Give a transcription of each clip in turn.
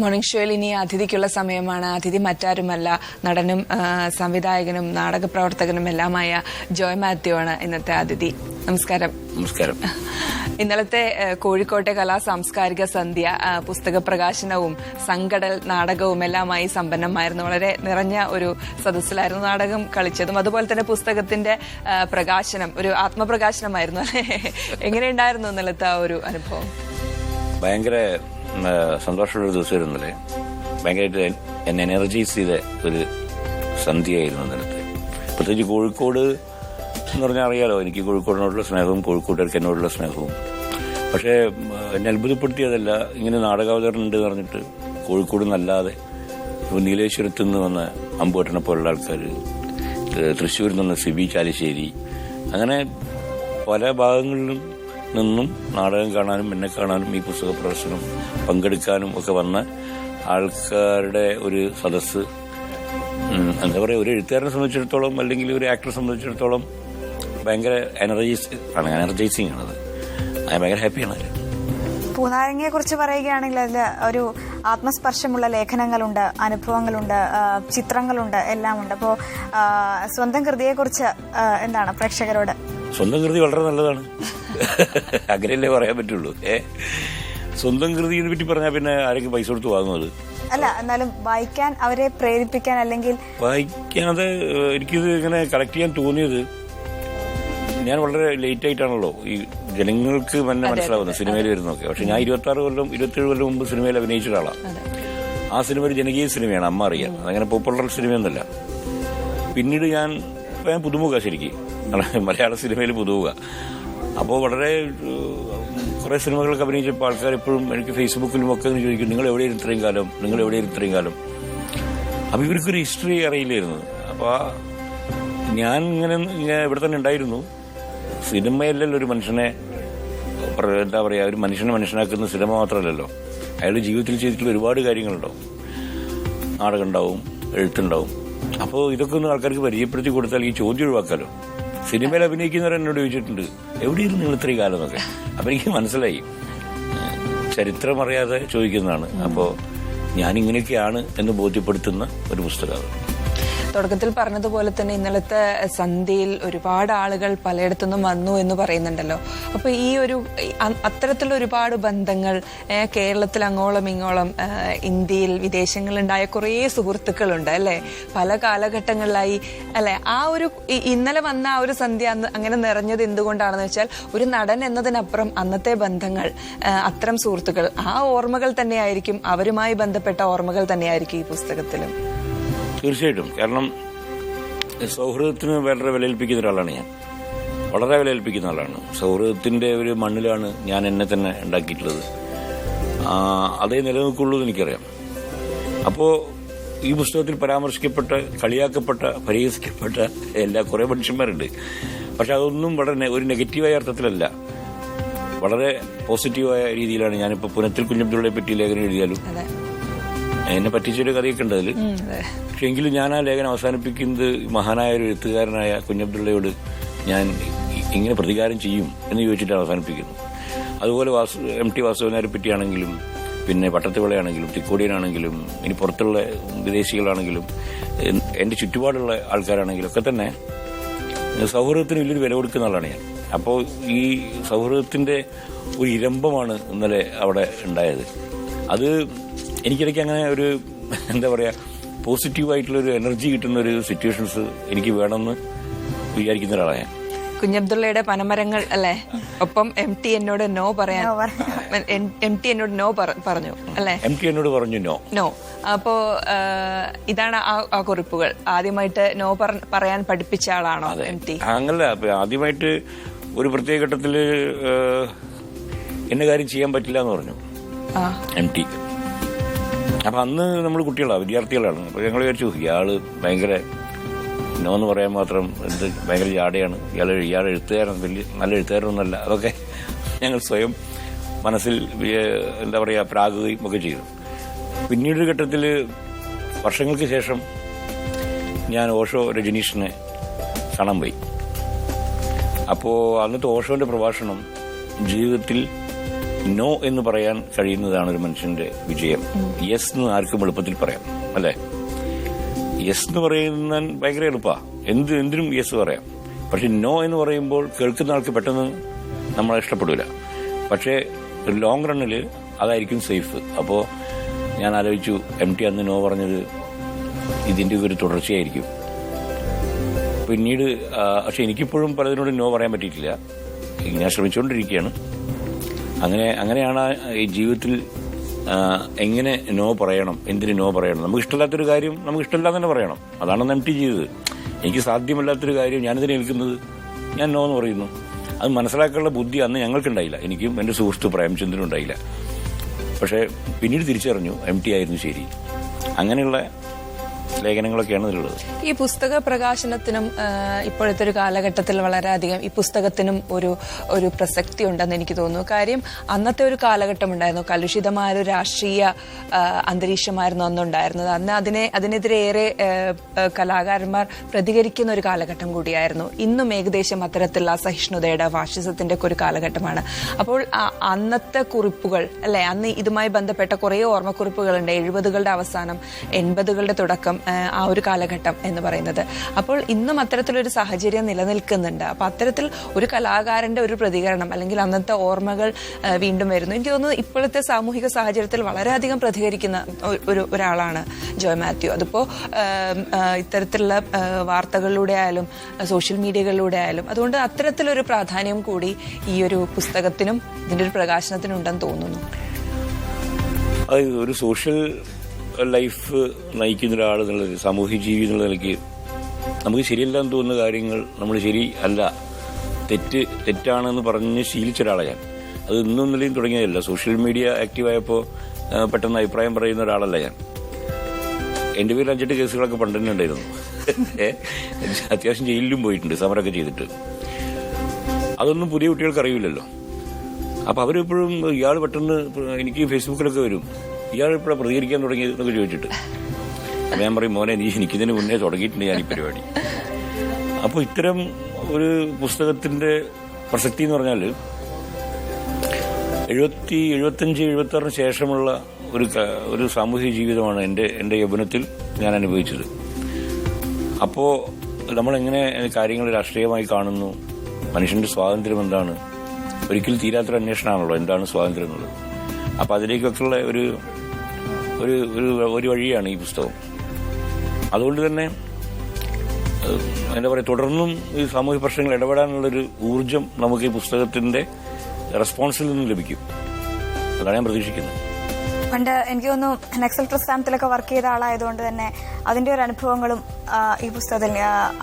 Morning ഷോയിൽ ഇനി അതിഥിക്കുള്ള സമയമാണ്. അതിഥി മറ്റാരുമല്ല, നടനും സംവിധായകനും നാടകപ്രവർത്തകനും എല്ലാമായ ജോയ് മാത്യു ആണ് ഇന്നത്തെ അതിഥി. നമസ്കാരം. നമസ്കാരം. ഇന്നലത്തെ കോഴിക്കോട്ടെ കലാ സാംസ്കാരിക സന്ധ്യ പുസ്തക പ്രകാശനവും സംഘടൽ നാടകവും എല്ലാമായി സമ്പന്നമായിരുന്നു. വളരെ നിറഞ്ഞ ഒരു സദസ്സിലായിരുന്നു നാടകം കളിച്ചതും. അതുപോലെ തന്നെ പുസ്തകത്തിന്റെ പ്രകാശനം ഒരു ആത്മപ്രകാശനമായിരുന്നു അല്ലെ? എങ്ങനെയുണ്ടായിരുന്നു ഇന്നലത്തെ ആ ഒരു അനുഭവം? ഭയങ്കര സന്തോഷമുള്ളൊരു ദിവസമായിരുന്നല്ലേ. ഭയങ്കരമായിട്ട് എന്നെ എനർജൈസ് ചെയ്ത ഒരു സന്ധ്യയായിരുന്നു ഇന്നലത്തെ. പ്രത്യേകിച്ച് കോഴിക്കോട് എന്ന് പറഞ്ഞാൽ അറിയാലോ, എനിക്ക് കോഴിക്കോടിനോടുള്ള സ്നേഹവും കോഴിക്കോട്ടുകാർക്ക് എന്നോടുള്ള സ്നേഹവും. പക്ഷേ എന്നെ അത്ഭുതപ്പെടുത്തിയതല്ല, ഇങ്ങനെ നാടകാവതരണം ഉണ്ട് എന്ന് പറഞ്ഞിട്ട് കോഴിക്കോട് നിന്നല്ലാതെ ഇപ്പോൾ നീലേശ്വരത്ത് നിന്ന് വന്ന അമ്പുവട്ടനെ പോലുള്ള ആൾക്കാർ, തൃശ്ശൂരിൽ നിന്ന് സിബി ചാലിശ്ശേരി, അങ്ങനെ പല ഭാഗങ്ങളിലും നിന്നും നാടകം കാണാനും എന്നെ കാണാനും ഈ പുസ്തക പ്രദർശനം പങ്കെടുക്കാനും ഒക്കെ വന്ന ആൾക്കാരുടെ ഒരു സദസ്സ്, എന്താ പറയുക, ഒരു എഴുത്തുകാരനെ സംബന്ധിച്ചിടത്തോളം അല്ലെങ്കിൽ ഒരു ആക്ടറെ സംബന്ധിച്ചിടത്തോളം ഭയങ്കര എനർജൈസിങ് ആണത്. ഞാൻ ഭയങ്കര ഹാപ്പിയാണ്. പൂനാരങ്ങയെ കുറിച്ച് പറയുകയാണെങ്കിൽ അതിൽ ഒരു ആത്മസ്പർശമുള്ള ലേഖനങ്ങളുണ്ട്, അനുഭവങ്ങളുണ്ട്, ചിത്രങ്ങളുണ്ട്, എല്ലാം ഉണ്ട്. അപ്പോൾ സ്വന്തം കൃതിയെക്കുറിച്ച് എന്താണ് പ്രേക്ഷകരോട്? സ്വന്തം കൃതി വളരെ നല്ലതാണ്, അങ്ങനെയല്ലേ പറയാൻ പറ്റുള്ളൂ. സ്വന്തം കൃതിയെ പറ്റി പറഞ്ഞാൽ പിന്നെ ആരെങ്കിലും പൈസ കൊടുത്ത് വാങ്ങുന്നത് അല്ല, എന്നാലും വായിക്കാൻ അവരെ പ്രേരിപ്പിക്കാൻ, അല്ലെങ്കിൽ വായിക്കാതെ എനിക്കിത് ഇങ്ങനെ കളക്ട് ചെയ്യാൻ തോന്നിയത്, ഞാൻ വളരെ ലേറ്റ് ആയിട്ടാണല്ലോ ഈ ജനങ്ങൾക്ക് തന്നെ മനസ്സിലാവുന്നത് സിനിമയിൽ വരുന്നൊക്കെ. പക്ഷെ ഞാൻ 26 കൊല്ലം 27 കൊല്ലം മുമ്പ് സിനിമയിൽ അഭിനയിച്ച ഒരാളാണ്. ആ സിനിമ ഒരു ജനകീയ സിനിമയാണ്, അമ്മ അറിയാം. അതങ്ങനെ പോപ്പുലർ സിനിമയൊന്നുമല്ല. പിന്നീട് ഞാൻ പുതുമുഖ, ശരിക്കും മലയാള സിനിമയിൽ പുതുമുഖ. അപ്പോൾ വളരെ കുറേ സിനിമകളൊക്കെ അഭിനയിച്ചപ്പോൾ ആൾക്കാർ എപ്പോഴും എനിക്ക് ഫേസ്ബുക്കിലും ഒക്കെ ചോദിക്കും, നിങ്ങൾ എവിടെയായിരുന്നു ഇത്രയും കാലം, നിങ്ങൾ എവിടെയായിരുന്നു ഇത്രയും കാലം. അപ്പോൾ ഇവർക്കൊരു ഹിസ്റ്ററി അറിയില്ലായിരുന്നു. അപ്പോൾ ഞാൻ ഇങ്ങനെ ഇവിടെ തന്നെ ഉണ്ടായിരുന്നു. സിനിമയല്ലല്ലോ ഒരു മനുഷ്യനെ, എന്താ പറയുക, ഒരു മനുഷ്യനെ മനുഷ്യനാക്കുന്ന സിനിമ മാത്രമല്ലല്ലോ, അയാളുടെ ജീവിതത്തിൽ ചെയ്തിട്ടുള്ള ഒരുപാട് കാര്യങ്ങളുണ്ടാവും. നാടകം ഉണ്ടാവും, എഴുത്തുണ്ടാവും. അപ്പോൾ ഇതൊക്കെ ഒന്ന് ആൾക്കാർക്ക് പരിചയപ്പെടുത്തി കൊടുത്താൽ ഈ ചോദ്യം ഒഴിവാക്കാലോ. സിനിമയിൽ അഭിനയിക്കുന്നവർ എന്നോട് ചോദിച്ചിട്ടുണ്ട്, എവിടെയായിരുന്നു നിങ്ങൾ ഇത്രയും കാലം എന്നൊക്കെ. അപ്പം എനിക്ക് മനസ്സിലായി, ചരിത്രം അറിയാതെ ചോദിക്കുന്നതാണ്. അപ്പോൾ ഞാനിങ്ങനെയൊക്കെയാണ് എന്ന് ബോധ്യപ്പെടുത്തുന്ന ഒരു പുസ്തകമാണ്. തുടക്കത്തിൽ പറഞ്ഞതുപോലെ തന്നെ ഇന്നലത്തെ സന്ധ്യയിൽ ഒരുപാട് ആളുകൾ പലയിടത്തുനിന്നും വന്നു എന്ന് പറയുന്നുണ്ടല്ലോ. അപ്പൊ ഈ ഒരു അത്തരത്തിലുള്ള ഒരുപാട് ബന്ധങ്ങൾ കേരളത്തിൽ അങ്ങോളം ഇങ്ങോളം ഇന്ത്യയിൽ വിദേശങ്ങളിലുണ്ടായ കുറേ സുഹൃത്തുക്കളുണ്ട് അല്ലെ, പല കാലഘട്ടങ്ങളിലായി അല്ലെ. ആ ഒരു ഇന്നലെ വന്ന ആ ഒരു സന്ധ്യ അങ്ങനെ നിറഞ്ഞത് എന്തുകൊണ്ടാണെന്ന് വെച്ചാൽ, ഒരു നടൻ എന്നതിനപ്പുറം അന്നത്തെ ബന്ധങ്ങൾ, അത്തരം സുഹൃത്തുക്കൾ, ആ ഓർമ്മകൾ തന്നെയായിരിക്കും, അവരുമായി ബന്ധപ്പെട്ട ഓർമ്മകൾ തന്നെയായിരിക്കും ഈ പുസ്തകത്തിലും. തീർച്ചയായിട്ടും. കാരണം സൗഹൃദത്തിന് വളരെ വിലയിൽപ്പിക്കുന്ന ഒരാളാണ് ഞാൻ, വളരെ വിലയിൽപ്പിക്കുന്ന ആളാണ്. സൗഹൃദത്തിന്റെ ഒരു മണ്ണിലാണ് ഞാൻ എന്നെ തന്നെ ഉണ്ടാക്കിയിട്ടുള്ളത്. അതേ നിലനിൽക്കുള്ളൂ എന്ന് എനിക്കറിയാം. അപ്പോൾ ഈ പുസ്തകത്തിൽ പരാമർശിക്കപ്പെട്ട, കളിയാക്കപ്പെട്ട, പരിഹസിക്കപ്പെട്ട കുറേ മനുഷ്യന്മാരുണ്ട്. പക്ഷെ അതൊന്നും വളരെ ഒരു നെഗറ്റീവായ അർത്ഥത്തിലല്ല, വളരെ പോസിറ്റീവായ രീതിയിലാണ്. ഞാനിപ്പോൾ പുനത്തിൽ കുഞ്ഞബ്ദുള്ളയെ പറ്റി ലേഖനം എഴുതിയാലും എന്നെ പറ്റിച്ചൊരു കഥയൊക്കെ ഉണ്ട് അതിൽ. പക്ഷെ എങ്കിലും ഞാൻ ആ ലേഖനം അവസാനിപ്പിക്കുന്നത് മഹാനായ ഒരു എഴുത്തുകാരനായ കുഞ്ഞബ്ദുള്ളയോട് ഞാൻ ഇങ്ങനെ പ്രതികാരം ചെയ്യും എന്ന് ചോദിച്ചിട്ട് അവസാനിപ്പിക്കുന്നു. അതുപോലെ MT വാസുദേവനാരെ പറ്റിയാണെങ്കിലും, പിന്നെ പട്ടത്തുവിളയാണെങ്കിലും, തിക്കോടിയനാണെങ്കിലും, ഇനി പുറത്തുള്ള വിദേശികളാണെങ്കിലും, എൻ്റെ ചുറ്റുപാടുള്ള ആൾക്കാരാണെങ്കിലും ഒക്കെ തന്നെ സൗഹൃദത്തിന് വലിയൊരു വില കൊടുക്കുന്ന ആളാണ് ഞാൻ. അപ്പോൾ ഈ സൗഹൃദത്തിന്റെ ഒരു ഇരമ്പമാണ് ഇന്നലെ അവിടെ ഉണ്ടായത്. അത് എനിക്കിടയ്ക്ക് അങ്ങനെ ഒരു, എന്താ പറയുക, പോസിറ്റീവായിട്ടുള്ളൊരു എനർജി കിട്ടുന്ന ഒരു സിറ്റുവേഷൻസ് എനിക്ക് വേണമെന്ന് വിചാരിക്കുന്ന ഒരാളാണ് ഞാൻ. കുഞ്ഞബ്ദുള്ളയുടെ പനമരങ്ങൾ അല്ലെ, ഒപ്പം MT എന്നോട് നോ പറയാൻ, MT എന്നോട് നോ പറഞ്ഞു അല്ലെ, MT എന്നോട് പറഞ്ഞു നോ. അപ്പോ ഇതാണ് ആ കുറിപ്പുകൾ. ആദ്യമായിട്ട് നോ പറയാൻ പഠിപ്പിച്ച ആളാണോ MT? അങ്ങനല്ല, ആദ്യമായിട്ട് ഒരു പ്രത്യേക ഘട്ടത്തിൽ എന്ന കാര്യം ചെയ്യാൻ പറ്റില്ല എന്ന് പറഞ്ഞു MT. അപ്പൊ അന്ന് നമ്മൾ കുട്ടികളാണ്, വിദ്യാർത്ഥികളാണ്. അപ്പൊ ഞങ്ങൾ വിചാരിച്ചു, ഇയാള് ഭയങ്കര നോ എന്ന് പറയാൻ മാത്രം ഭയങ്കര ജാടയാണ്, ഇയാൾ എഴുത്തുകാരൻ, വലിയ നല്ല എഴുത്തുകാരനൊന്നല്ല. അതൊക്കെ ഞങ്ങൾ സ്വയം മനസ്സിൽ, എന്താ പറയുക, പ്രാകുകയും ഒക്കെ ചെയ്തു. പിന്നീടൊരു ഘട്ടത്തിൽ, വർഷങ്ങൾക്ക് ശേഷം, ഞാൻ ഓഷോ രജനീഷിനെ കാണാൻ പോയി. അപ്പോൾ അന്നത്തെ ഓഷോന്റെ പ്രഭാഷണം ജീവിതത്തിൽ നോ എന്ന് പറയാൻ കഴിയുന്നതാണ് ഒരു മനുഷ്യന്റെ വിജയം. യെസ് എന്ന് ആർക്കും എളുപ്പത്തിൽ പറയാം, അല്ലെ? യെസ് എന്ന് പറയുന്ന ഭയങ്കര എളുപ്പമാണ്, എന്തിനും യെസ് പറയാം. പക്ഷെ നോ എന്ന് പറയുമ്പോൾ കേൾക്കുന്ന ആൾക്ക് പെട്ടെന്ന് നമ്മളെ ഇഷ്ടപ്പെടില്ല. പക്ഷേ ഒരു ലോങ് റണ്ണിൽ അതായിരിക്കും സേഫ്. അപ്പോൾ ഞാൻ ആലോചിച്ചു, MT അന്ന് നോ പറഞ്ഞത് ഇതിന്റെ ഒരു തുടർച്ചയായിരിക്കും. പിന്നീട് പക്ഷെ എനിക്കിപ്പോഴും പലതിനോടും നോ പറയാൻ പറ്റിയിട്ടില്ല. ഞാൻ ശ്രമിച്ചുകൊണ്ടിരിക്കുകയാണ്. അങ്ങനെയാണ് ഈ ജീവിതത്തിൽ എങ്ങനെ നോ പറയണം, എന്തിന് നോ പറയണം. നമുക്ക് ഇഷ്ടമില്ലാത്തൊരു കാര്യം നമുക്ക് ഇഷ്ടമില്ലാതെ തന്നെ പറയണം. അതാണ് MT ചെയ്തത്. എനിക്ക് സാധ്യമല്ലാത്തൊരു കാര്യം ഞാനിതിനെ ഏൽക്കുന്നത്, ഞാൻ നോ എന്ന് പറയുന്നു. അത് മനസ്സിലാക്കാനുള്ള ബുദ്ധി അന്ന് ഞങ്ങൾക്കുണ്ടായില്ല, എനിക്കും എൻ്റെ സുഹൃത്ത് പ്രേംചന്ദ്രനും ഉണ്ടായില്ല. പക്ഷേ പിന്നീട് തിരിച്ചറിഞ്ഞു MT ആയിരുന്നു ശരി. അങ്ങനെയുള്ള ലേഖനങ്ങളൊക്കെയാണ് ഇതിലുള്ളത്. ഈ പുസ്തക പ്രകാശനത്തിനും ഇപ്പോഴത്തെ ഒരു കാലഘട്ടത്തിൽ വളരെയധികം ഈ പുസ്തകത്തിനും ഒരു പ്രസക്തി ഉണ്ടെന്ന് എനിക്ക് തോന്നുന്നു. കാര്യം അന്നത്തെ ഒരു കാലഘട്ടം ഉണ്ടായിരുന്നു, കലുഷിതമായ ഒരു രാഷ്ട്രീയ അന്തരീക്ഷമായിരുന്നു അന്നുണ്ടായിരുന്നത്. അന്ന് അതിനെതിരെ ഏറെ കലാകാരന്മാർ പ്രതികരിക്കുന്ന ഒരു കാലഘട്ടം കൂടിയായിരുന്നു. ഇന്നും ഏകദേശം അത്തരത്തിലുള്ള അസഹിഷ്ണുതയുടെ ഫാഷിസത്തിന്റെ ഒക്കെ ഒരു കാലഘട്ടമാണ്. അപ്പോൾ അന്നത്തെ കുറിപ്പുകൾ അല്ലെ, അന്ന് ഇതുമായി ബന്ധപ്പെട്ട കുറേ ഓർമ്മക്കുറിപ്പുകളുണ്ട്. 70കളുടെ അവസാനം 80കളുടെ തുടക്കം, ആ ഒരു കാലഘട്ടം എന്ന് പറയുന്നത്. അപ്പോൾ ഇന്നും അത്തരത്തിലൊരു സാഹചര്യം നിലനിൽക്കുന്നുണ്ട്. അപ്പൊ അത്തരത്തിൽ ഒരു കലാകാരന്റെ ഒരു പ്രതികരണം അല്ലെങ്കിൽ അന്നത്തെ ഓർമ്മകൾ വീണ്ടും വരുന്നു. എനിക്ക് തോന്നുന്നു ഇപ്പോഴത്തെ സാമൂഹിക സാഹചര്യത്തിൽ വളരെയധികം പ്രതികരിക്കുന്ന ഒരാളാണ് ജോയ് മാത്യു. അതിപ്പോ ഇത്തരത്തിലുള്ള വാർത്തകളിലൂടെ ആയാലും സോഷ്യൽ മീഡിയകളിലൂടെ ആയാലും. അതുകൊണ്ട് അത്തരത്തിലൊരു പ്രാധാന്യം കൂടി ഈ ഒരു പുസ്തകത്തിനും ഇതിന്റെ ഒരു പ്രകാശനത്തിനും ഉണ്ടെന്ന് തോന്നുന്നു. ഒരു സോഷ്യൽ ലൈഫ് നയിക്കുന്ന ഒരാൾ എന്നുള്ളത്, സാമൂഹ്യ ജീവി എന്നുള്ള നിലയ്ക്ക് നമുക്ക് ശരിയല്ലാന്ന് തോന്നുന്ന കാര്യങ്ങൾ നമ്മൾ ശരി അല്ല, തെറ്റാണെന്ന് പറഞ്ഞ് ശീലിച്ച ഒരാളാണ് ഞാൻ. അത് ഇന്നും നിലയും തുടങ്ങിയതല്ല. സോഷ്യൽ മീഡിയ ആക്റ്റീവായപ്പോൾ പെട്ടെന്ന് അഭിപ്രായം പറയുന്ന ഒരാളല്ല ഞാൻ. എൻ്റെ പേരിൽ 5-8 കേസുകളൊക്കെ പണ്ട് തന്നെ ഉണ്ടായിരുന്നു. അത്യാവശ്യം ജയിലിലും പോയിട്ടുണ്ട്, സമരമൊക്കെ ചെയ്തിട്ട്. അതൊന്നും പുതിയ കുട്ടികൾക്ക് അറിയില്ലല്ലോ. അപ്പം അവരെപ്പോഴും ഇയാൾ പെട്ടെന്ന് എനിക്ക് ഫേസ്ബുക്കിലൊക്കെ വരും, ഇയാൾ ഇപ്പോഴാണ് പ്രതികരിക്കാൻ തുടങ്ങിയത് എന്നൊക്കെ ചോദിച്ചിട്ട്. അപ്പം ഞാൻ പറയും, മോനെ നീ എനിക്കിതിന് മുന്നേ തുടങ്ങിയിട്ടുണ്ട് ഞാൻ ഈ പരിപാടി. അപ്പോൾ ഇത്തരം ഒരു പുസ്തകത്തിന്റെ പ്രസക്തി എന്ന് പറഞ്ഞാൽ 75-76 ശേഷമുള്ള ഒരു സാമൂഹിക ജീവിതമാണ് എൻ്റെ യൗവനത്തിൽ ഞാൻ അനുഭവിച്ചത്. അപ്പോൾ നമ്മളെങ്ങനെ കാര്യങ്ങൾ രാഷ്ട്രീയമായി കാണുന്നു, മനുഷ്യന്റെ സ്വാതന്ത്ര്യം എന്താണ്, ഒരിക്കലും തീരാത്തൊരു അന്വേഷണമാണല്ലോ എന്താണ് സ്വാതന്ത്ര്യം എന്നുള്ളത്. അപ്പം അതിലേക്കൊക്കെയുള്ള ഒരു വഴിയാണ് ഈ പുസ്തകം. അതുകൊണ്ട് തന്നെ എന്താ പറയുക, തുടർന്നും ഈ സാമൂഹ്യ പ്രശ്നങ്ങൾ ഇടപെടാനുള്ളൊരു ഊർജം നമുക്ക് ഈ പുസ്തകത്തിന്റെ റെസ്പോൺസിൽ നിന്നും ലഭിക്കും. അതാണ് ഞാൻ പ്രതീക്ഷിക്കുന്നത്. പണ്ട് എനിക്ക് തോന്നുന്നു നക്സൽ പ്രസ്ഥാനത്തിലൊക്കെ വർക്ക് ചെയ്ത ആളായതുകൊണ്ട് തന്നെ അതിന്റെ ഒരു അനുഭവങ്ങളും ഈ പുസ്തകത്തിൽ,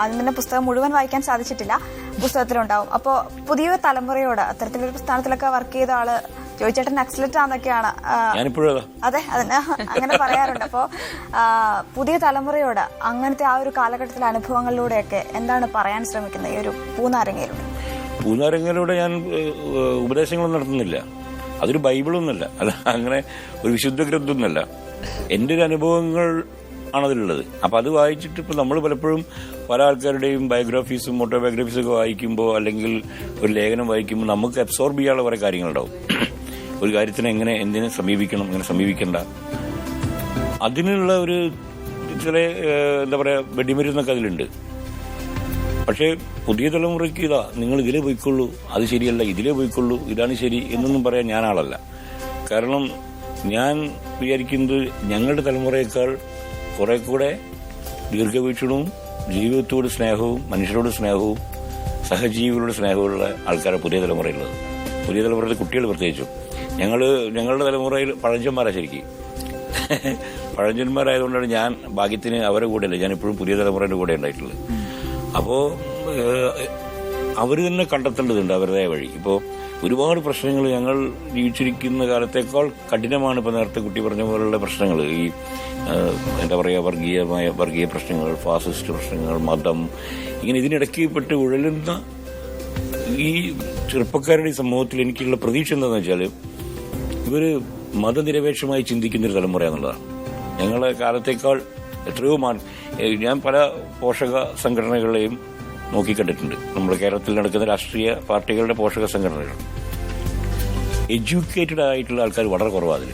അതിൽ തന്നെ പുസ്തകം മുഴുവൻ വായിക്കാൻ സാധിച്ചിട്ടില്ല, പുസ്തകത്തിലുണ്ടാവും. അപ്പോൾ പുതിയ തലമുറയോട് അത്തരത്തിലൊരു പ്രസ്ഥാനത്തിലൊക്കെ വർക്ക് ചെയ്ത ആള് ചോദിച്ചേട്ടൻ നക്സലറ്റ് ആണെന്നൊക്കെയാണ്. അതെ, അങ്ങനെ പറയാറുണ്ട്. അപ്പോൾ പുതിയ തലമുറയോട് അങ്ങനത്തെ ആ ഒരു കാലഘട്ടത്തിലെ അനുഭവങ്ങളിലൂടെയൊക്കെ എന്താണ് പറയാൻ ശ്രമിക്കുന്നത് ഈ ഒരു പൂനാരങ്ങയിലൂടെ? ഞാൻ ഉപദേശങ്ങളൊന്നും നടത്തുന്നില്ല. അതൊരു ബൈബിളൊന്നുമല്ല, അല്ല അങ്ങനെ ഒരു വിശുദ്ധ ഗ്രന്ഥമൊന്നുമല്ല. എൻ്റെ ഒരു അനുഭവങ്ങൾ ആണതിലുള്ളത്. അപ്പം അത് വായിച്ചിട്ട് ഇപ്പം നമ്മൾ പലപ്പോഴും പല ആൾക്കാരുടെയും ബയോഗ്രാഫീസും ഓട്ടോബയോഗ്രഫീസും ഒക്കെ വായിക്കുമ്പോൾ അല്ലെങ്കിൽ ഒരു ലേഖനം വായിക്കുമ്പോൾ നമുക്ക് അബ്സോർബ് ചെയ്യാനുള്ള കുറേ കാര്യങ്ങളുണ്ടാവും. ഒരു കാര്യത്തിനെ എന്തിനെ സമീപിക്കണം, എങ്ങനെ സമീപിക്കേണ്ട, അതിനുള്ള ഒരു ചില എന്താ പറയുക വെടിമരുന്നൊക്കെ അതിലുണ്ട്. പക്ഷേ പുതിയ തലമുറയ്ക്ക് നിങ്ങൾ ഇതിലേ പോയിക്കൊള്ളൂ, അത് ശരിയല്ല, ഇതിലേ പോയിക്കൊള്ളൂ, ഇതാണ് ശരി എന്നൊന്നും പറയാൻ ഞാൻ ആളല്ല. കാരണം ഞാൻ വിചാരിക്കുന്നത് ഞങ്ങളുടെ തലമുറയേക്കാൾ കുറെ കൂടെ ദീർഘവീക്ഷണവും ജീവിതത്തോട് സ്നേഹവും മനുഷ്യരോട് സ്നേഹവും സഹജീവികളോട് സ്നേഹമുള്ള ആൾക്കാരെ പുതിയ തലമുറയുള്ളത്. പുതിയ തലമുറയിലെ കുട്ടികൾ പ്രത്യേകിച്ചും. ഞങ്ങളുടെ തലമുറയിൽ പഴഞ്ചന്മാരാണ് ശരിക്കും. പഴഞ്ചന്മാരായതുകൊണ്ടാണ് ഞാൻ ഭാഗ്യത്തിന് അവരെ കൂടെയല്ല, ഞാനിപ്പോഴും പുതിയ തലമുറയുടെ കൂടെ ഉണ്ടായിട്ടുള്ളത്. അപ്പോൾ അവർ തന്നെ കണ്ടെത്തേണ്ടതുണ്ട് അവരുടേതായ വഴി. ഇപ്പോൾ ഒരുപാട് പ്രശ്നങ്ങൾ ഞങ്ങൾ ജീവിച്ചിരിക്കുന്ന കാലത്തേക്കാൾ കഠിനമാണ് ഇപ്പോൾ നേരത്തെ കുട്ടി പറഞ്ഞ പോലുള്ള പ്രശ്നങ്ങൾ. ഈ എന്താ പറയുക, വർഗീയ പ്രശ്നങ്ങൾ, ഫാസിസ്റ്റ് പ്രശ്നങ്ങൾ, മതം, ഇങ്ങനെ ഇതിനിടയ്ക്ക് പെട്ട് ഉഴലുന്ന ഈ ചെറുപ്പക്കാരുടെ ഈ സമൂഹത്തിൽ എനിക്കുള്ള പ്രതീക്ഷ എന്താണെന്ന് വെച്ചാൽ ഇവർ മതനിരപേക്ഷമായി ചിന്തിക്കുന്നൊരു തലമുറ എന്നുള്ളതാണ്. ഞങ്ങളുടെ കാലത്തേക്കാൾ എത്രയോ ഞാൻ പല പോഷക സംഘടനകളെയും നോക്കിക്കണ്ടിട്ടുണ്ട്. നമ്മുടെ കേരളത്തിൽ നടക്കുന്ന രാഷ്ട്രീയ പാർട്ടികളുടെ പോഷക സംഘടനകൾ. എഡ്യൂക്കേറ്റഡ് ആയിട്ടുള്ള ആൾക്കാർ വളരെ കുറവാണ് അതിൽ.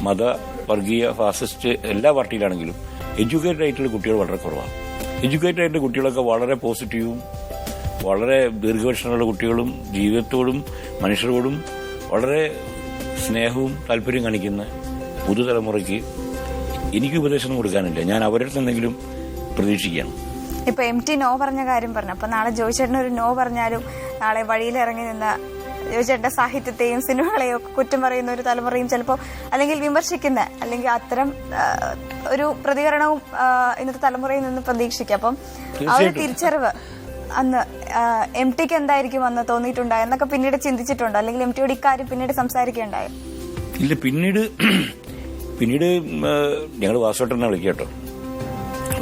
മത, വർഗീയ, ഫാസിസ്റ്റ് എല്ലാ പാർട്ടിയിലാണെങ്കിലും എഡ്യൂക്കേറ്റഡ് ആയിട്ടുള്ള കുട്ടികൾ വളരെ കുറവാണ്. എഡ്യൂക്കേറ്റഡ് ആയിട്ടുള്ള കുട്ടികളൊക്കെ വളരെ പോസിറ്റീവും വളരെ ദീർഘവീക്ഷണമുള്ള കുട്ടികളും ജീവിതത്തോടും മനുഷ്യരോടും വളരെ സ്നേഹവും താല്പര്യം കാണിക്കുന്ന പുതുതലമുറയ്ക്ക് എനിക്ക് ഉപദേശം കൊടുക്കാനില്ല. ഞാൻ അവരുടെ അടുത്ത് എന്തെങ്കിലും പ്രതീക്ഷിക്കുകയാണ്. ഇപ്പൊ MT നോ പറഞ്ഞ കാര്യം പറഞ്ഞു. അപ്പൊ നാളെ ജോയിച്ചേട്ടൻ ഒരു നോ പറഞ്ഞാലും നാളെ വഴിയിലിറങ്ങി നിന്ന ജോയിച്ചേട്ടന്റെ സാഹിത്യത്തെയും സിനിമകളെയും ഒക്കെ കുറ്റം പറയുന്ന ഒരു തലമുറയും ചിലപ്പോൾ അല്ലെങ്കിൽ വിമർശിക്കുന്ന അല്ലെങ്കിൽ അത്തരം ഒരു പ്രതികരണവും ഇന്നത്തെ തലമുറയിൽ നിന്ന് പ്രതീക്ഷിക്കാം. അപ്പം ആ ഒരു തിരിച്ചറിവ് അന്ന് MTക്ക് എന്തായിരിക്കും അന്ന് തോന്നിയിട്ടുണ്ടായോ എന്നൊക്കെ പിന്നീട് ചിന്തിച്ചിട്ടുണ്ടോ? അല്ലെങ്കിൽ MTയോട് ഇക്കാര്യം പിന്നീട് സംസാരിക്കുകയുണ്ടായോ? ഇല്ല, പിന്നീട് ഞങ്ങൾ വാസുവേട്ടനെ വിളിക്കുക കേട്ടോ.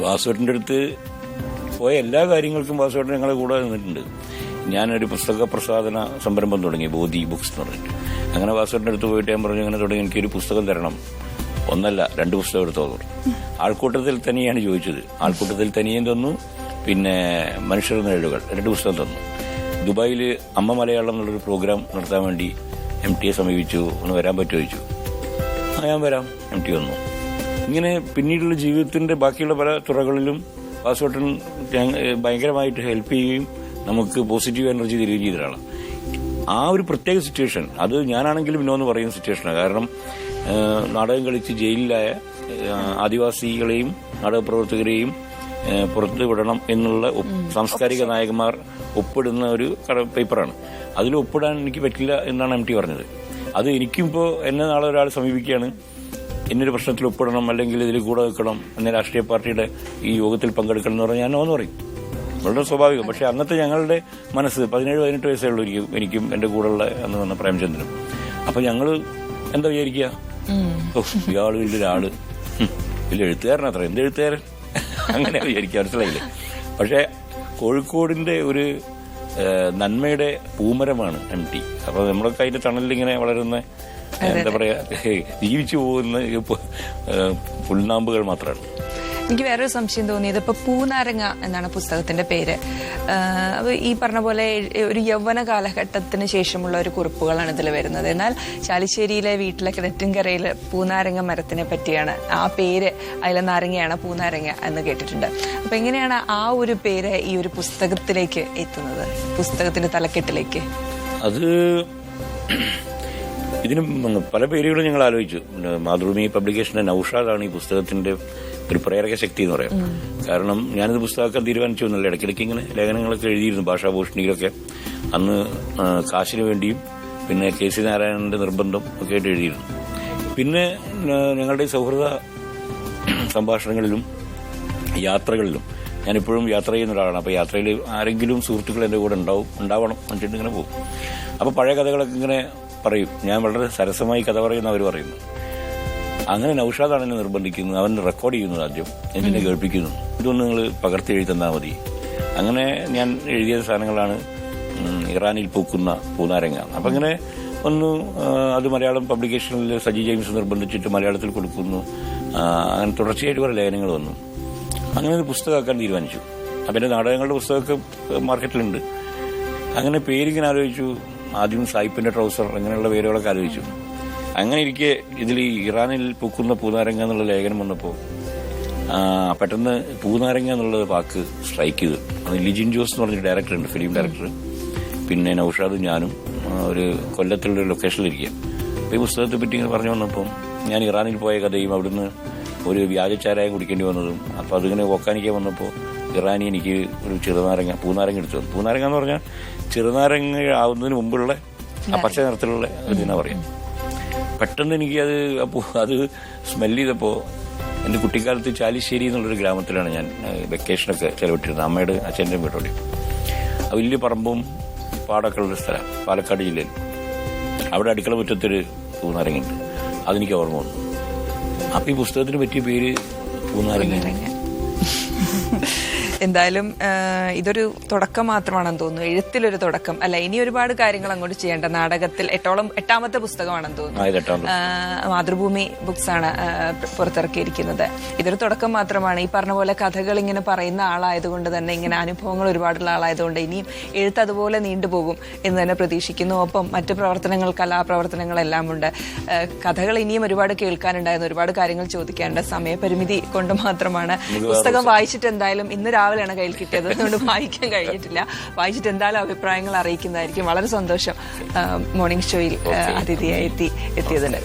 വാസുവേട്ടൻ്റെ അടുത്ത് പോയ എല്ലാ കാര്യങ്ങൾക്കും വാസുവേട്ടൻ ഞങ്ങളെ കൂടെ നിന്നിട്ടുണ്ട്. ഞാനൊരു പുസ്തക പ്രസാധന സംരംഭം തുടങ്ങി, ബോധി ബുക്സ് എന്ന് പറഞ്ഞിട്ട്. അങ്ങനെ വാസുവേട്ടൻ്റെ അടുത്ത് പോയിട്ട് ഞാൻ പറഞ്ഞു, അങ്ങനെ തുടങ്ങി, എനിക്കൊരു പുസ്തകം തരണം, ഒന്നല്ല 2 പുസ്തകം എടുത്തോ. ആൾക്കൂട്ടത്തിൽ തന്നെയാണ് ചോദിച്ചത്. ആൾക്കൂട്ടത്തിൽ തനിയും തന്നു, പിന്നെ മനുഷ്യർ നിഴലുകൾ 2 പുസ്തകം തന്നു. ദുബായിൽ അമ്മ മലയാളം എന്നുള്ളൊരു പ്രോഗ്രാം നടത്താൻ വേണ്ടി MTയെ സമീപിച്ചു. ഒന്ന് വരാൻ പറ്റുമോ ചോദിച്ചു. ഞാൻ വരാം. MT വന്നു. ഇങ്ങനെ പിന്നീടുള്ള ജീവിതത്തിന്റെ ബാക്കിയുള്ള പല തുറകളിലും വാസുവേട്ടൻ ഭയങ്കരമായിട്ട് ഹെൽപ്പ് ചെയ്യുകയും നമുക്ക് പോസിറ്റീവ് എനർജി തരികയും ചെയ്ത ഒരാളാണ്. ആ ഒരു പ്രത്യേക സിറ്റുവേഷൻ അത് ഞാനാണെങ്കിലും വിനോദ് പറയുന്ന സിറ്റുവേഷനാണ്. കാരണം നാടകം കളിച്ച് ജയിലിലായ ആദിവാസികളെയും നാടകപ്രവർത്തകരെയും പുറത്തു വിടണം എന്നുള്ള സാംസ്കാരിക നായകന്മാർ ഒപ്പിടുന്ന ഒരു പേപ്പറാണ്. അതിൽ ഒപ്പിടാൻ എനിക്ക് പറ്റില്ല എന്നാണ് MT പറഞ്ഞത്. അത് എനിക്കിപ്പോൾ എന്നെ നാളെ ഒരാൾ സമീപിക്കുകയാണ്, എന്നൊരു പ്രശ്നത്തിൽ ഒപ്പിടണം അല്ലെങ്കിൽ ഇതിൽ കൂടെ നിൽക്കണം, എന്ന രാഷ്ട്രീയ പാർട്ടിയുടെ ഈ യോഗത്തിൽ പങ്കെടുക്കണം എന്ന് പറഞ്ഞാൽ ഞാൻ നോന്ന് പറയും. വളരെ സ്വാഭാവികം. പക്ഷെ അന്നത്തെ ഞങ്ങളുടെ മനസ്സ് 17-18 വയസ്സേ ഉള്ളൂ എനിക്കും എൻ്റെ കൂടെയുള്ള അന്ന് വന്ന പ്രേമചന്ദ്രനും. അപ്പൊ ഞങ്ങൾ എന്താ വിചാരിക്കുക, ഇയാള് വലിയൊരാള്, വലിയ എഴുത്തുകാരനത്ര, എന്ത് എഴുത്തുകാരൻ, അങ്ങനെ വിചാരിക്കുക, മനസ്സിലായില്ലേ? പക്ഷെ കോഴിക്കോടിന്റെ ഒരു നന്മയുടെ പൂമരമാണ് MT. അപ്പൊ നമ്മളൊക്കെ അതിന്റെ തണലിലിങ്ങനെ വളരുന്ന, എന്താ പറയാ, ജീവിച്ചു പോകുന്ന പുൽനാമ്പുകൾ മാത്രമാണ്. എനിക്ക് വേറൊരു സംശയം തോന്നിയത്, ഇപ്പൊ പൂനാരങ്ങ എന്നാണ് പുസ്തകത്തിന്റെ പേര്. ഈ പറഞ്ഞ പോലെ ഒരു യൗവന കാലഘട്ടത്തിന് ശേഷമുള്ള ഒരു കുറിപ്പുകളാണ് ഇതിൽ വരുന്നത്. എന്നാൽ ചാലിശ്ശേരിയിലെ വീട്ടിലെ കിണറ്റിൻകരയിലെ പൂനാരങ്ങ മരത്തിനെ പറ്റിയാണ് ആ പേര്. അതിലെ നാരങ്ങയാണ് പൂനാരങ്ങ എന്ന് കേട്ടിട്ടുണ്ട്. അപ്പൊ എങ്ങനെയാണ് ആ ഒരു പേര് ഈ ഒരു പുസ്തകത്തിലേക്ക് എത്തുന്നത്, പുസ്തകത്തിന്റെ തലക്കെട്ടിലേക്ക്? അത് ഇതിന് പല പേരുകളും ഞങ്ങൾ ആലോചിച്ചു. മാതൃഭൂമി പബ്ലിക്കേഷന്റെ നൌഷാദാണ് ഈ പുസ്തകത്തിന്റെ ഒരു പ്രേരക ശക്തി എന്ന് പറയാം. കാരണം ഞാനിത് പുസ്തകമാക്കാൻ തീരുമാനിച്ചു എന്നല്ല, ഇടയ്ക്കിടയ്ക്ക് ഇങ്ങനെ ലേഖനങ്ങളൊക്കെ എഴുതിയിരുന്നു, ഭാഷാഭൂഷണിയിലൊക്കെ. അന്ന് കാശിന് വേണ്ടിയും പിന്നെ KC നാരായണന്റെ നിർബന്ധം ഒക്കെ ആയിട്ട് എഴുതിയിരുന്നു. പിന്നെ ഞങ്ങളുടെ സൗഹൃദ സംഭാഷണങ്ങളിലും യാത്രകളിലും, ഞാനിപ്പോഴും യാത്ര ചെയ്യുന്ന ഒരാളാണ്. അപ്പോൾ യാത്രയിൽ ആരെങ്കിലും സുഹൃത്തുക്കൾ എൻ്റെ കൂടെ ഉണ്ടാവണം എന്നിട്ട് ഇങ്ങനെ പോകും. അപ്പോൾ പഴയ കഥകളൊക്കെ ഇങ്ങനെ പറയും. ഞാൻ വളരെ സരസമായി കഥ പറയുന്ന അവർ പറയുന്നു. അങ്ങനെ നൌഷാദാണ് എന്നെ നിർബന്ധിക്കുന്നത്. അവൻ റെക്കോർഡ് ചെയ്യുന്നത് ആദ്യം, എന്നെ കേൾപ്പിക്കുന്നു, ഇതൊന്ന് നിങ്ങൾ പകർത്തി എഴുതി തന്നാൽ മതി. അങ്ങനെ ഞാൻ എഴുതിയ സാധനങ്ങളാണ് ഇറാനിൽ പൂക്കുന്ന പൂനാരങ്ങ. അപ്പം അങ്ങനെ ഒന്ന് അത് മലയാളം പബ്ലിക്കേഷനിൽ സജി ജെയിംസ് നിർബന്ധിച്ചിട്ട് മലയാളത്തിൽ കൊടുക്കുന്നു. അങ്ങനെ തുടർച്ചയായിട്ട് കുറേ ലേഖനങ്ങൾ വന്നു. അങ്ങനെ ഒരു പുസ്തകമാക്കാൻ തീരുമാനിച്ചു. അപ്പം എൻ്റെ നാടകങ്ങളുടെ പുസ്തകമൊക്കെ മാർക്കറ്റിലുണ്ട്. അങ്ങനെ പേരിങ്ങനെ ആലോചിച്ചു. ആദ്യം സായിപ്പിന്റെ ട്രൗസർ, അങ്ങനെയുള്ള പേരുകളൊക്കെ ആലോചിച്ചു. അങ്ങനെ ഇരിക്കെ ഇതിൽ ഇറാനിൽ പൂക്കുന്ന പൂനാരങ്ങ എന്നുള്ള ലേഖനം വന്നപ്പോൾ പെട്ടെന്ന് പൂനാരങ്ങ എന്നുള്ള വാക്ക് സ്ട്രൈക്ക് ചെയ്തു. അത് ലിജിൻ ജോസ് എന്ന് പറഞ്ഞൊരു ഡയറക്ടറുണ്ട്, ഫിലിം ഡയറക്ടർ, പിന്നെ നൌഷാദും ഞാനും ഒരു കൊല്ലത്തിലുള്ള ലൊക്കേഷനിലിരിക്കുക. അപ്പോൾ ഈ പുസ്തകത്തെ പറ്റി ഇങ്ങനെ പറഞ്ഞു വന്നപ്പം ഞാൻ ഇറാനിൽ പോയ കഥയും അവിടുന്ന് ഒരു വ്യാജച്ചാരായം കുടിക്കേണ്ടി വന്നതും, അപ്പോൾ അതിങ്ങനെ ഒക്കാനിക്കാൻ വന്നപ്പോൾ ഇറാനി എനിക്ക് ഒരു പൂനാരങ്ങ എടുത്തു തന്നു. പൂനാരങ്ങ എന്ന് പറഞ്ഞാൽ ചെറുനാരങ്ങ ആവുന്നതിന് മുമ്പുള്ള ആ പച്ച നിറത്തിലുള്ള ഇതിനാ പറയാം. പെട്ടെന്ന് എനിക്ക് അത് സ്മെല്ല് ചെയ്തപ്പോൾ, എൻ്റെ കുട്ടിക്കാലത്ത് ചാലിശ്ശേരി എന്നുള്ളൊരു ഗ്രാമത്തിലാണ് ഞാൻ വെക്കേഷനൊക്കെ ചെലവിട്ടിരുന്നത്, അമ്മയുടെ അച്ഛൻ്റെയും വീട്ടോടെ. വലിയ പറമ്പും പാടൊക്കെ ഉള്ളൊരു സ്ഥലം, പാലക്കാട് ജില്ലയിൽ. അവിടെ അടുക്കള മുറ്റത്തൊരു പൂനാരങ്ങയുണ്ട്. അതെനിക്ക് ഓർമ്മ വന്നു. അപ്പം ഈ പുസ്തകത്തിന് പറ്റിയ പേര് പൂനാരങ്ങ. എന്തായാലും ഇതൊരു തുടക്കം മാത്രമാണെന്ന് തോന്നുന്നു, എഴുത്തിലൊരു തുടക്കം അല്ല. ഇനി ഒരുപാട് കാര്യങ്ങൾ അങ്ങോട്ട് ചെയ്യേണ്ട. നാടകത്തിൽ എട്ടാമത്തെ പുസ്തകമാണെന്ന് തോന്നുന്നു, മാതൃഭൂമി ബുക്സ് ആണ് പുറത്തിറക്കിയിരിക്കുന്നത്. ഇതൊരു തുടക്കം മാത്രമാണ്. ഈ പറഞ്ഞ പോലെ കഥകൾ ഇങ്ങനെ പറയുന്ന ആളായതുകൊണ്ട് തന്നെ, ഇങ്ങനെ അനുഭവങ്ങൾ ഒരുപാടുള്ള ആളായതുകൊണ്ട് ഇനിയും എഴുത്ത് അതുപോലെ നീണ്ടുപോകും എന്ന് തന്നെ പ്രതീക്ഷിക്കുന്നു. ഒപ്പം മറ്റു പ്രവർത്തനങ്ങൾ, കലാപ്രവർത്തനങ്ങളെല്ലാം ഉണ്ട്. കഥകൾ ഇനിയും ഒരുപാട് കേൾക്കാനുണ്ടായിരുന്നു, ഒരുപാട് കാര്യങ്ങൾ ചോദിക്കാനുണ്ട്. സമയപരിമിതി കൊണ്ട് മാത്രമാണ്. പുസ്തകം വായിച്ചിട്ട് എന്തായാലും ഇന്ന് രാവിലെയാണ് കയ്യിൽ കിട്ടിയത്, അതുകൊണ്ട് വായിക്കാൻ കഴിഞ്ഞിട്ടില്ല. വായിച്ചിട്ട് എന്തായാലും അഭിപ്രായങ്ങൾ അറിയിക്കുന്നതായിരിക്കും. വളരെ സന്തോഷം മോർണിംഗ് ഷോയിൽ അതിഥിയായി എത്തിയതിന്.